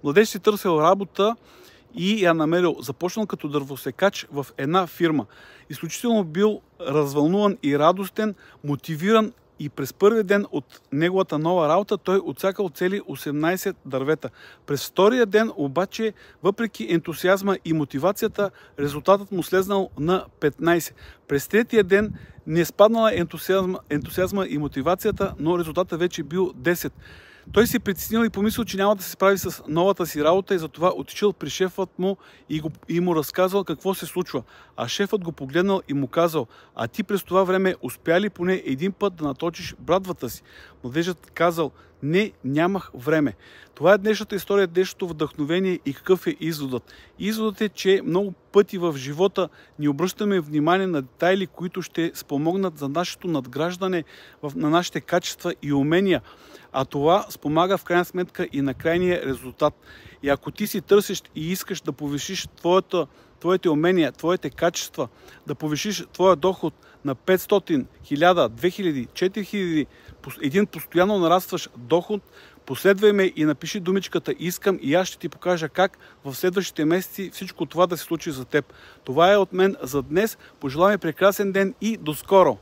Младеж си търсил работа и я намерил. Започнал като дървосекач в една фирма. Изключително бил развълнуван и радостен, мотивиран и през първи ден от неговата нова работа той отсякал цели 18 дървета. През втория ден обаче, въпреки ентусиазма и мотивацията, резултатът му слезнал на 15. През третия ден не е спаднала ентусиазма и мотивацията, но резултатът вече бил 10. Той се притеснил и помислил, че няма да се справи с новата си работа и затова отишъл при шефът му и му разказал какво се случва. А шефът го погледнал и му казал: а ти през това време успя ли поне един път да наточиш брадвата си? Младежът казал: не, нямах време. Това е днешната история, днешното вдъхновение и какъв е изводът. Изводът е, че много пъти в живота ни обръщаме внимание на детайли, които ще спомогнат за нашето надграждане на нашите качества и умения. А това спомага в крайна сметка и на крайния резултат. И ако ти си търсиш и искаш да повишиш твоите умения, твоите качества, да повишиш твоя доход на 500, 1000, 2000, 4000, един постоянно нарастващ доход, последвай ме и напиши думичката "искам" и аз ще ти покажа как в следващите месеци всичко това да се случи за теб. Това е от мен за днес. Пожелавам прекрасен ден и до скоро!